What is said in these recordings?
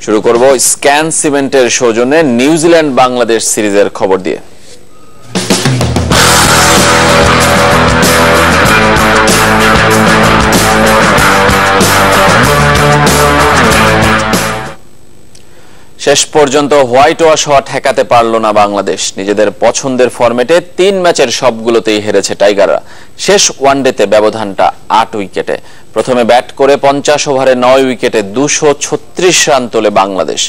শুরু করব স্ক্যান সিমেন্টের সৌজন্যে নিউজিল্যান্ড বাংলাদেশ সিরিজের খবর দিয়ে। শেষ পর্যন্ত হোয়াইট ওয়াশ হওয়া ঠেকাতে পারল না বাংলাদেশ। নিজেদের পছন্দের ফরম্যাটে 3 ম্যাচের সবগুলোতেই হেরেছে টাইগাররা। শেষ ওয়ানডেতে ব্যবধানটা 8 উইকেটে। প্রথমে ব্যাট করে 50 ওভারে 9 উইকেটে 236 রান তোলে বাংলাদেশ।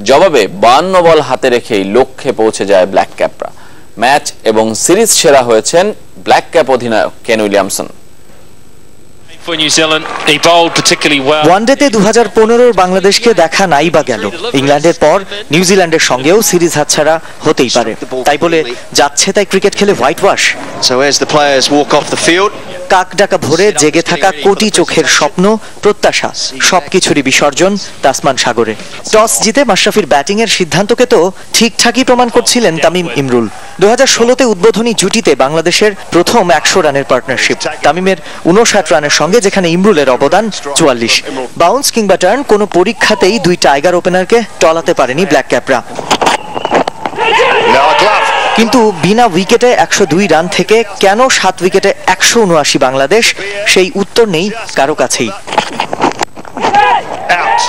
জবাবে 52 বল হাতে রেখেই লক্ষ্যে পৌঁছে যায় ব্ল্যাক ক্যাপরা। ম্যাচ এবং সিরিজ সেরা হয়েছেন ব্ল্যাক ক্যাপ অধিনায়ক কেন উইলিয়ামসন। ওয়ানডেতে 2015 বাংলাদেশকে দেখা নাই বা গেল, ইংল্যান্ডের পর নিউজিল্যান্ডের সঙ্গেও সিরিজ হাতছাড়া হতেই পারে। তাই বলে যাচ্ছে তাই ক্রিকেট খেলে হোয়াইট ওয়াশ। কাক ডাকা ভোরে জেগে থাকা কোটি চোখের স্বপ্ন, প্রত্যাশা সবকিছুরই বিসর্জন তাসমান সাগরে। টস জিতে মাশরাফির ব্যাটিং এর সিদ্ধান্তকে তো ঠিকঠাকই প্রমাণ করছিলেন তামিম ইমরুল। 2016তে উদ্বোধনী জুটিতে বাংলাদেশের প্রথম 100 রানের পার্টনারশিপ। তামিমের 59 রানের সঙ্গে যেখানে ইমরুলের অবদান 44। বাউন্স কিংবা টার্ন কোনো পরীক্ষাতেই দুই টাইগার ওপেনারকে টলাতে পারেনি ব্ল্যাক ক্যাপরা। কিন্তু বিনা উইকেটে 102 রান থেকে কেন 7 উইকেটে 179 বাংলাদেশ, সেই উত্তর নেই কারো কাছেই।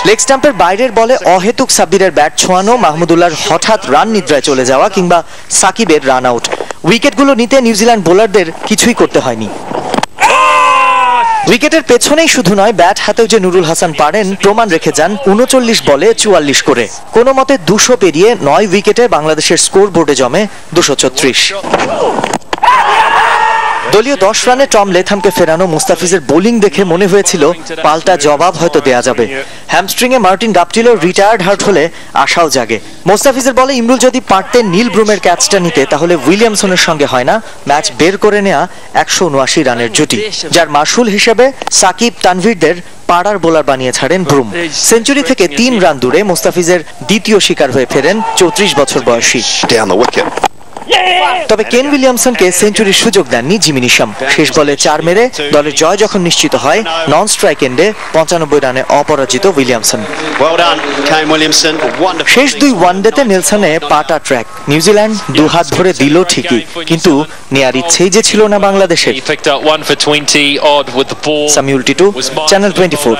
লেগ স্টাম্পের বাইরের বলে অহেতুক সাব্বিরের ব্যাট ছোঁয়ানো, মাহমুদুল্লাহর হঠাৎ রান নিদ্রায় চলে যাওয়া কিংবা সাকিবের রান আউট, উইকেটগুলো নিতে নিউজিল্যান্ড বোলারদের কিছুই করতে হয়নি। উইকেটের পেছনেই শুধু নয়, ব্যাট হাতেও যে নুরুল হাসান পারেন প্রমাণ রেখে যান 39 বলে 44 করে। কোনো মতে 200 পেরিয়ে 9 উইকেটে বাংলাদেশের স্কোর বোর্ডে জমে 236। দলীয় 10 রানে টম লেথামকে ফেরানো মুস্তাফিজের বোলিং দেখে মনে হয়েছিল পাল্টা জবাব হয়তো দেয়া যাবে। হ্যামস্ট্রিং এ মার্টিন গাপটিলও রিটায়ার্ড হার্ট হলে আশাও জাগে। মুস্তাফিজের বলে ইমরুল যদি পারতেন নীল ব্রুমের ক্যাচটা নিতে, তাহলে উইলিয়ামসনের সঙ্গে হয় না ম্যাচ বের করে নেয়া 179 রানের জুটি, যার মাসুল হিসেবে সাকিব তানভীরদের পাড়ার বোলার বানিয়ে ছাড়েন ব্রুম। সেঞ্চুরি থেকে 3 রান দূরে মুস্তাফিজের দ্বিতীয় শিকার হয়ে ফেরেন 34 বছর বয়সী। তবে কেন উইলিয়ামসনকে সেঞ্চুরির সুযোগ দেননি জিমি নিশাম। শেষ বলে 4 মেরে দলের জয় যখন নিশ্চিত হয়, নন স্ট্রাইক এন্ডে 95 রানে অপরাজিত উইলিয়ামসন। শেষ 2 ওয়ানডেতে নেলসনে পাটা ট্র্যাক। নিউজিল্যান্ড 2 হাত ভরে দিল ঠিকই, কিন্তু নেয়ার ইচ্ছেই যে ছিল না বাংলাদেশের। সামিউল টিটু, চ্যানেল 24।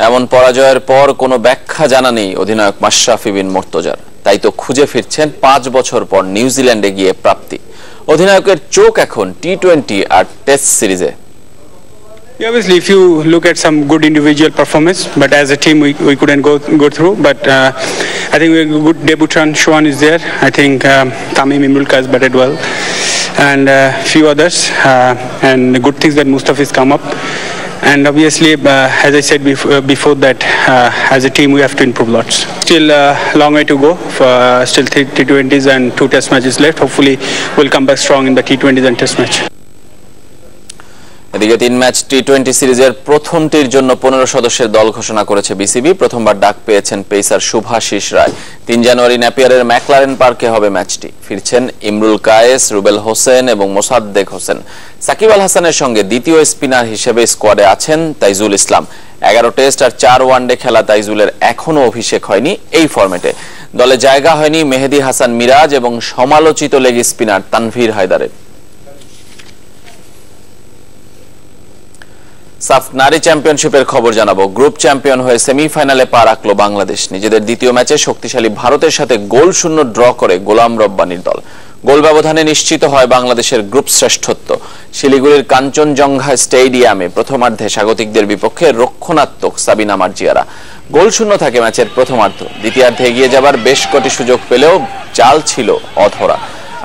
এমন পরাজয়ের পর কোনো ব্যাখ্যা জানা নেই অধিনায়ক মাশরাফি বিন মুর্তজার। তাই তো খুঁজে ফিরছেন 5 বছর পর নিউজিল্যান্ডে গিয়ে প্রাপ্তি। অধিনায়কের চোখ এখন টি20 আর টেস্ট সিরিজে। Obviously, if you look at some good individual performance, but as a team we couldn't go through. But I think we have a good debutant. Shuan is there. I think Tamim Imrul has batted well, and few others. And the good things that Mustafi's come up. And obviously, as I said before that, as a team we have to improve lots. Still a long way to go. Still 3 T20s and 2 Test matches left. Hopefully, we'll come back strong in the T20s and Test match. এদিকে 3 match T20 সিরিজের প্রথমটির জন্য 15 সদস্যের দল ঘোষণা করেছে BCB. প্রথমবার ডাক পেয়েছেন পেসার শুভাশিস রায়। 3 জানুয়ারি নেপিয়ারের ম্যাকলারেন পার্কে হবে ম্যাচটি। ফিরছেন ইমরুল কায়েস, রুবেল হোসেন এবং মোসাদ্দেক হোসেন। সাকিব আল হাসানের সঙ্গে দ্বিতীয় স্পিনার হিসেবে স্কোয়াডে আছেন তাইজুল ইসলাম। 11 টেস্ট আর 4 ওয়ানডে খেলা তাইজুলের এখনো অভিষেক হয়নি এই ফরম্যাটে। দলে জায়গা হয়নি মেহেদী হাসান মিরাজ এবং সমালোচিত লেগ স্পিনার তানভীর হায়দারের। সাফ নারী চ্যাম্পিয়নশিপের খবর জানাবো। গ্রুপ চ্যাম্পিয়ন হয়ে সেমিফাইনালে পা রাখল বাংলাদেশ। নিজেদের দ্বিতীয় ম্যাচে শক্তিশালী ভারতের সাথে গোল শূন্য ড্র করে গোলাম রব্বানির দল। গোল ব্যবধানে নিশ্চিত হয় বাংলাদেশের গ্রুপ শ্রেষ্ঠত্ব। শিলিগুড়ির কাঞ্চনজঙ্ঘা স্টেডিয়ামে প্রথমার্ধে স্বাগতিকদের বিপক্ষে রক্ষণাত্মক সাবিনা মার্জিয়ারা। গোল শূন্য থাকে ম্যাচের প্রথমার্ধ। দ্বিতীয়ার্ধে এগিয়ে যাবার বেশ কটি সুযোগ পেলেও চাল ছিল অধরা।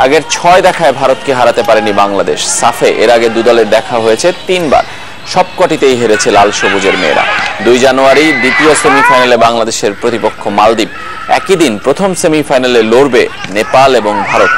আগের 6 দেখায় ভারতকে হারাতে পারেনি বাংলাদেশ। সাফে এর আগে 2 দলের দেখা হয়েছে 3 বার, সবকটিতেই হেরেছে লাল সবুজের মেয়েরা। 2 জানুয়ারি দ্বিতীয় সেমিফাইনালে বাংলাদেশের প্রতিপক্ষ মালদ্বীপ। একই দিন প্রথম সেমিফাইনালে লড়বে নেপাল এবং ভারত।